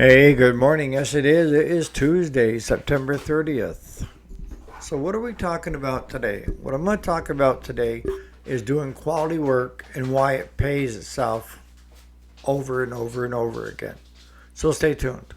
Hey, good morning. Yes, it is. It is Tuesday, September 30th. So, what are we talking about today? What I'm going to talk about today is doing quality work and why it pays itself over and over and over again. So, stay tuned.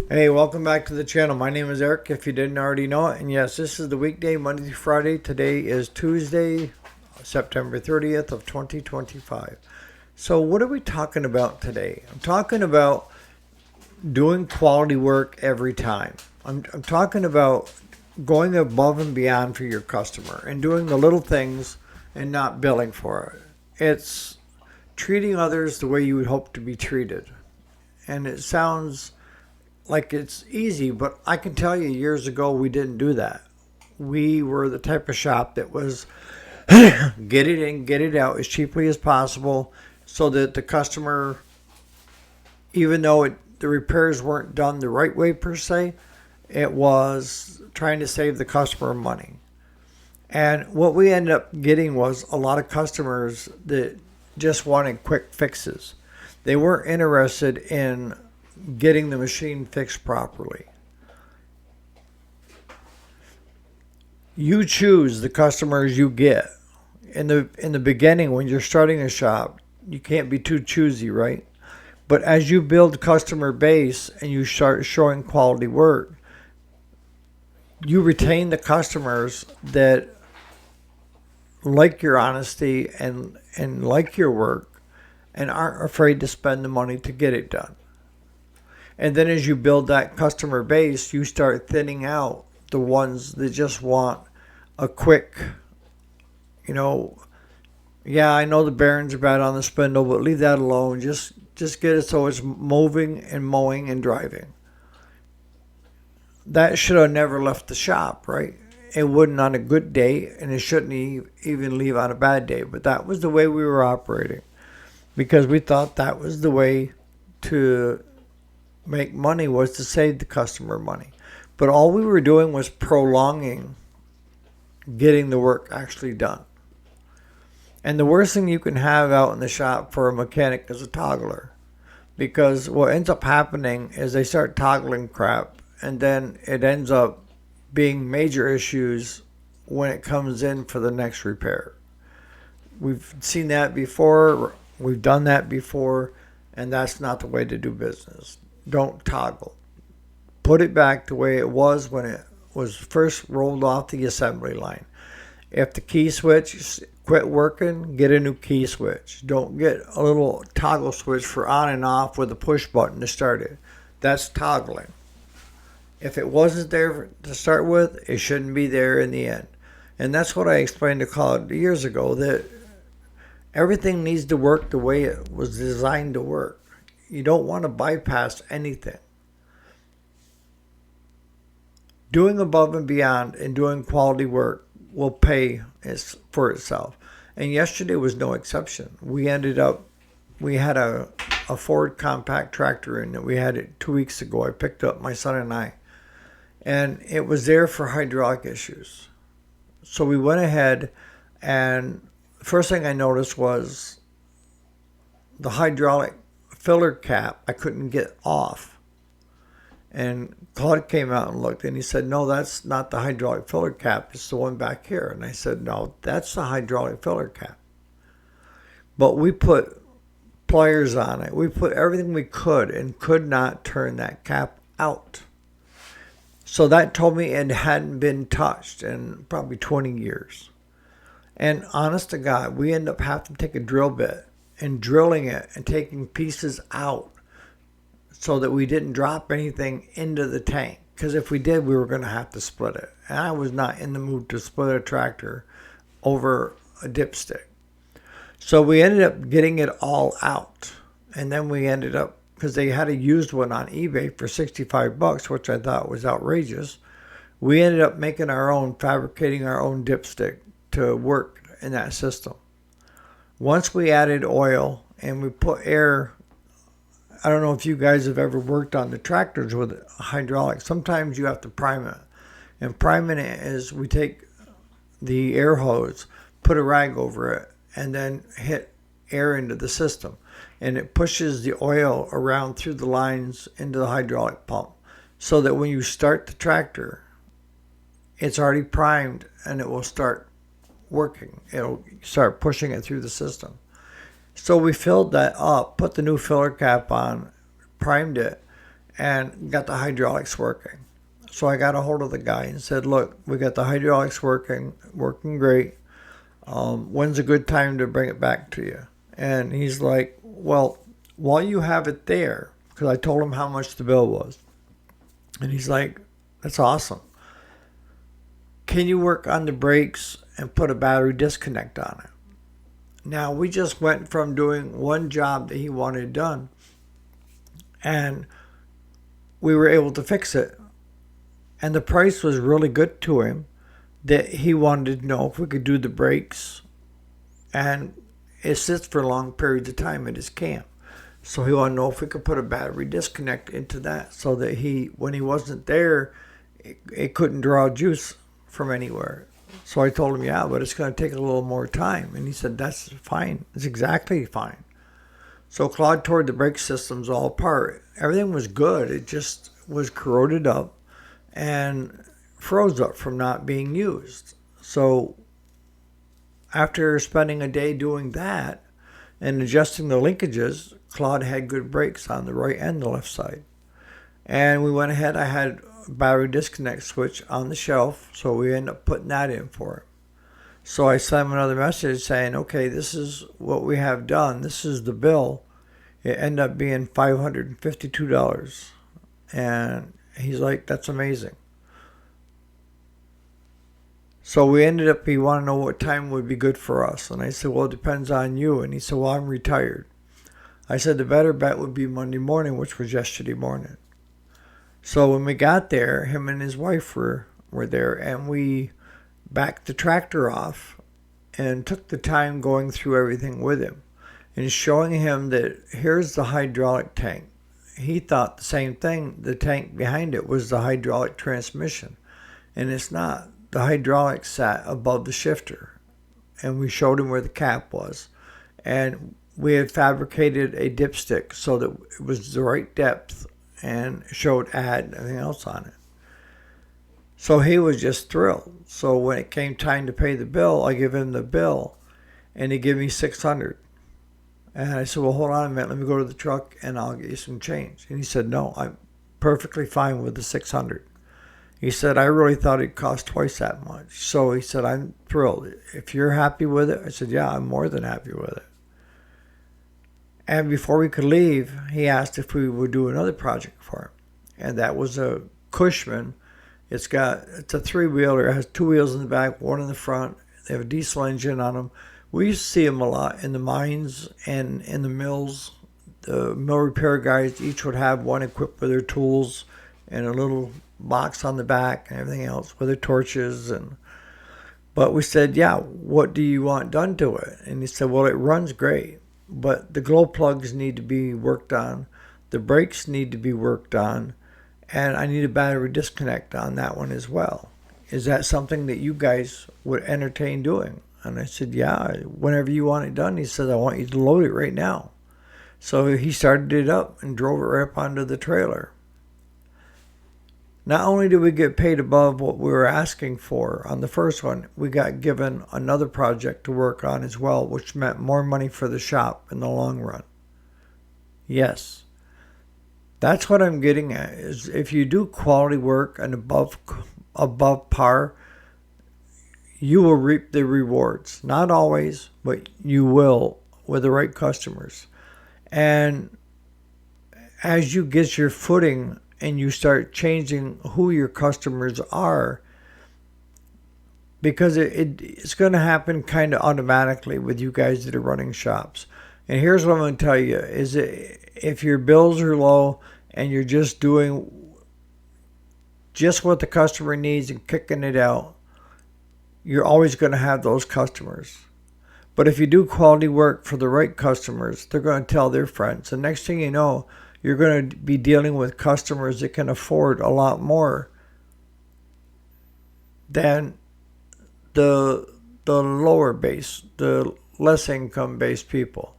Hey, welcome back to the channel. My name is Eric, if you didn't already know it. And yes, this is the weekday, Monday through Friday. Today is Tuesday, September 30th of 2025. So, what are we talking about today? I'm talking about doing quality work every time. I'm talking about going above and beyond for your customer and doing the little things and not billing for it. It's treating others the way you would hope to be treated. And it sounds like it's easy, but I can tell you years ago we didn't do that. We were the type of shop that was get it in, get it out as cheaply as possible so that the customer, even though the repairs weren't done the right way per se, it was trying to save the customer money. And what we ended up getting was a lot of customers that just wanted quick fixes. They weren't interested in getting the machine fixed properly. You choose the customers you get. In the beginning, when you're starting a shop, you can't be too choosy, right? But as you build customer base and you start showing quality work, you retain the customers that like your honesty and like your work and aren't afraid to spend the money to get it done. And then as you build that customer base, you start thinning out the ones that just want a quick, yeah, I know the bearings are bad on the spindle, but leave that alone. Just get it so it's moving and mowing and driving. That should have never left the shop, right? It wouldn't on a good day, and it shouldn't even leave on a bad day. But that was the way we were operating because we thought that was the way to make money, was to save the customer money. But all we were doing was prolonging getting the work actually done. And the worst thing you can have out in the shop for a mechanic is a toggler. Because what ends up happening is they start toggling crap, and then it ends up being major issues when it comes in for the next repair. We've seen that before, we've done that before, and that's not the way to do business. Don't toggle. Put it back the way it was when it was first rolled off the assembly line. If the key switch quit working, get a new key switch. Don't get a little toggle switch for on and off with a push button to start it. That's toggling. If it wasn't there to start with, it shouldn't be there in the end. And that's what I explained to Claude years ago, that everything needs to work the way it was designed to work. You don't want to bypass anything. Doing above and beyond and doing quality work will pay for itself. And yesterday was no exception. We had a Ford compact tractor in that we had it 2 weeks ago. I picked up my son and I. And it was there for hydraulic issues. So we went ahead, and the first thing I noticed was the hydraulic filler cap I couldn't get off. And Claude came out and looked, and he said, no, that's not the hydraulic filler cap. It's the one back here. And I said, no, that's the hydraulic filler cap. But we put pliers on it. We put everything we could and could not turn that cap out. So that told me it hadn't been touched in probably 20 years. And honest to God, we end up having to take a drill bit and drilling it and taking pieces out so that we didn't drop anything into the tank. Because if we did, we were going to have to split it. And I was not in the mood to split a tractor over a dipstick. So we ended up getting it all out. And then we ended up, because they had a used one on eBay for $65, which I thought was outrageous. We ended up making our own, fabricating our own dipstick to work in that system. Once we added oil and we put air, I don't know if you guys have ever worked on the tractors with hydraulics. Sometimes you have to prime it. And priming it is we take the air hose, put a rag over it, and then hit air into the system. And it pushes the oil around through the lines into the hydraulic pump so that when you start the tractor, it's already primed and it will start working. It'll start pushing it through the system. So we filled that up, put the new filler cap on, primed it, and got the hydraulics working. So I got a hold of the guy and said, look, we got the hydraulics working great. When's a good time to bring it back to you? And he's like, well, while you have it there, because I told him how much the bill was. And he's like, that's awesome. Can you work on the brakes and put a battery disconnect on it? Now, we just went from doing one job that he wanted done, and we were able to fix it. And the price was really good to him that he wanted to know if we could do the brakes. And it sits for long periods of time at his camp. So he wanted to know if we could put a battery disconnect into that so that when he wasn't there, it couldn't draw juice from anywhere. So I told him, yeah, but it's going to take a little more time. And he said, that's fine. It's exactly fine. So Claude tore the brake systems all apart. Everything was good. It just was corroded up and froze up from not being used. So after spending a day doing that and adjusting the linkages, Claude had good brakes on the right and the left side. And we went ahead. I had battery disconnect switch on the shelf, so we ended up putting that in for him. So I sent him another message saying, okay, this is what we have done. This is the bill. It ended up being $552. And he's like, that's amazing. So we ended up, he wanted to know what time would be good for us. And I said, well, it depends on you. And he said, well, I'm retired. I said, the better bet would be Monday morning, which was yesterday morning. So when we got there, him and his wife were there, and we backed the tractor off and took the time going through everything with him and showing him that here's the hydraulic tank. He thought the same thing. The tank behind it was the hydraulic transmission, and it's not. The hydraulic sat above the shifter, and we showed him where the cap was, and we had fabricated a dipstick so that it was the right depth and showed add everything else on it. So he was just thrilled. So when it came time to pay the bill, I give him the bill, and he gave me $600. And I said, well, hold on a minute. Let me go to the truck, and I'll get you some change. And he said, no, I'm perfectly fine with the $600. He said, I really thought it'd cost twice that much. So he said, I'm thrilled. If you're happy with it, I said, yeah, I'm more than happy with it. And before we could leave, he asked if we would do another project for him. And that was a Cushman. It's a three-wheeler. It has two wheels in the back, one in the front. They have a diesel engine on them. We used to see them a lot in the mines and in the mills. The mill repair guys each would have one equipped with their tools and a little box on the back and everything else with their torches. But we said, yeah, what do you want done to it? And he said, well, it runs great, but the glow plugs need to be worked on. The brakes need to be worked on. And I need a battery disconnect on that one as well. Is that something that you guys would entertain doing? And I said, yeah, whenever you want it done. He said, I want you to load it right now. So he started it up and drove it right up onto the trailer. Not only did we get paid above what we were asking for on the first one, we got given another project to work on as well, which meant more money for the shop in the long run. Yes. That's what I'm getting at, is if you do quality work and above par, you will reap the rewards. Not always, but you will with the right customers. And as you get your footing and you start changing who your customers are, because it's going to happen kind of automatically with you guys that are running shops. And here's what I'm going to tell you, is that if your bills are low and you're just doing just what the customer needs and kicking it out, you're always going to have those customers. But if you do quality work for the right customers, they're going to tell their friends. The next thing you know, you're going to be dealing with customers that can afford a lot more than the lower base, the less income based people.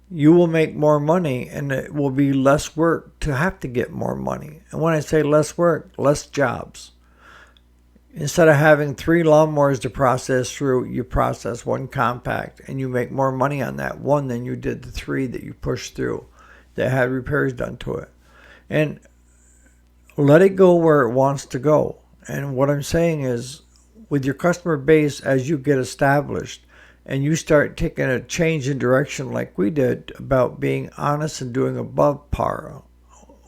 You will make more money, and it will be less work to have to get more money. And when I say less work, less jobs. Instead of having 3 lawnmowers to process through, you process 1 compact, and you make more money on that 1 than you did the 3 that you pushed through that had repairs done to it. And let it go where it wants to go. And what I'm saying is, with your customer base, as you get established and you start taking a change in direction like we did about being honest and doing above par.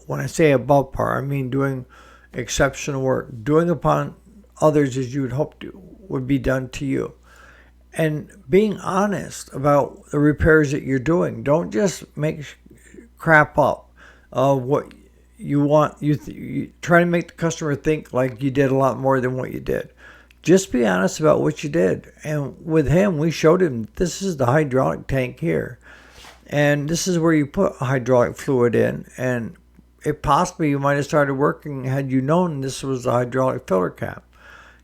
When I say above par, I mean doing exceptional work, doing upon others as you would hope to, would be done to you. And being honest about the repairs that you're doing. Don't just make crap up of what you want. You try to make the customer think like you did a lot more than what you did. Just be honest about what you did. And with him, we showed him, this is the hydraulic tank here. And this is where you put hydraulic fluid in. And it possibly you might have started working had you known this was the hydraulic filler cap.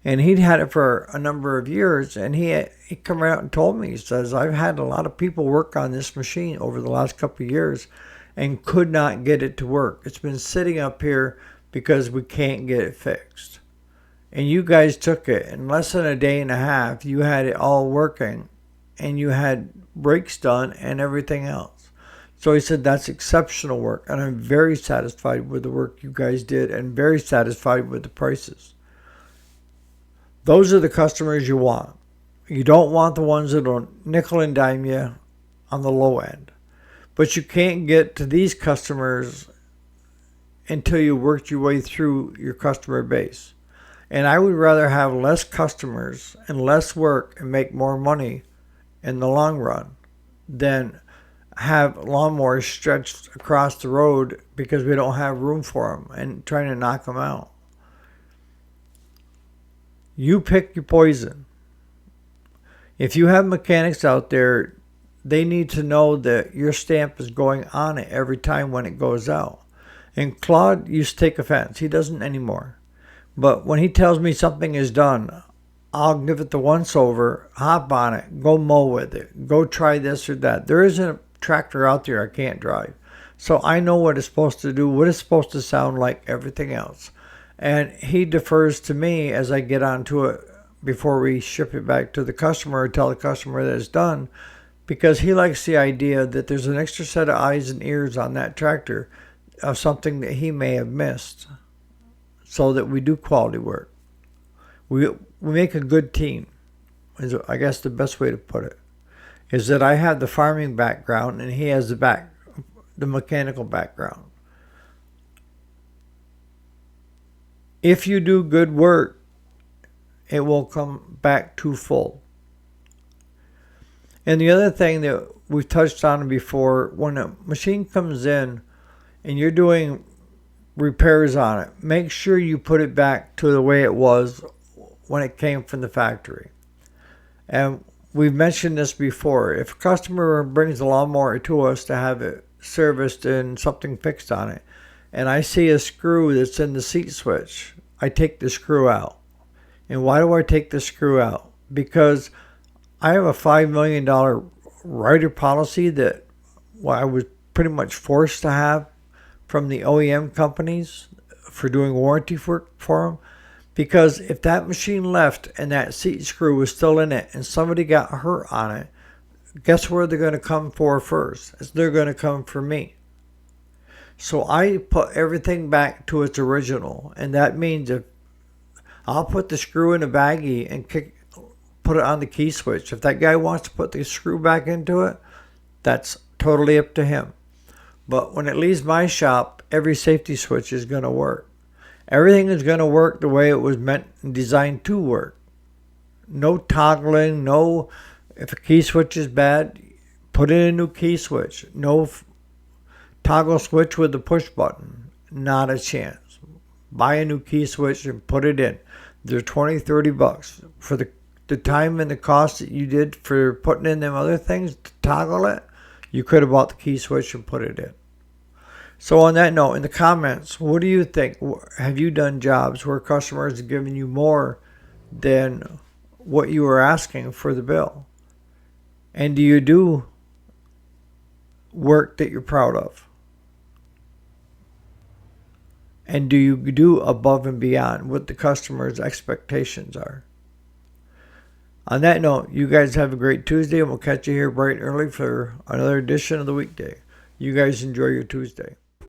And he'd had it for a number of years. And he come out and told me, he says, I've had a lot of people work on this machine over the last couple of years and could not get it to work. It's been sitting up here because we can't get it fixed. And you guys took it in less than a day and a half. You had it all working and you had brakes done and everything else. So he said, that's exceptional work. And I'm very satisfied with the work you guys did and very satisfied with the prices. Those are the customers you want. You don't want the ones that will nickel and dime you on the low end. But you can't get to these customers until you worked your way through your customer base. And I would rather have less customers and less work and make more money in the long run than have lawnmowers stretched across the road because we don't have room for them and trying to knock them out. You pick your poison. If you have mechanics out there, they need to know that your stamp is going on it every time when it goes out. And Claude used to take offense. He doesn't anymore. But when he tells me something is done, I'll give it the once over, hop on it, go mow with it, go try this or that. There isn't a tractor out there I can't drive. So I know what it's supposed to do, what it's supposed to sound like, everything else. And he defers to me as I get onto it before we ship it back to the customer or tell the customer that it's done, because he likes the idea that there's an extra set of eyes and ears on that tractor of something that he may have missed. So that we do quality work. We make a good team, is I guess the best way to put it. Is that I have the farming background and he has the mechanical background. If you do good work, it will come back twofold. And the other thing that we've touched on before, when a machine comes in and you're doing repairs on it, make sure you put it back to the way it was when it came from the factory. And we've mentioned this before. If a customer brings a lawnmower to us to have it serviced and something fixed on it, and I see a screw that's in the seat switch, I take the screw out. And why do I take the screw out? Because I have a $5 million rider policy that I was pretty much forced to have from the OEM companies for doing warranty work for them. Because if that machine left and that seat screw was still in it and somebody got hurt on it, guess where they're going to come for first? They're going to come for me. So I put everything back to its original. And that means if I'll put the screw in a baggie and put it on the key switch. If that guy wants to put the screw back into it, that's totally up to him. But when it leaves my shop, every safety switch is going to work. Everything is going to work the way it was meant and designed to work. No toggling, no, if a key switch is bad, put in a new key switch. No toggle switch with the push button. Not a chance. Buy a new key switch and put it in. They're $20, $30 for the the time and the cost that you did for putting in them other things to toggle it, you could have bought the key switch and put it in. So on that note, in the comments, what do you think? Have you done jobs where customers have given you more than what you were asking for the bill? And do you do work that you're proud of? And do you do above and beyond what the customer's expectations are? On that note, you guys have a great Tuesday, and we'll catch you here bright and early for another edition of the weekday. You guys enjoy your Tuesday.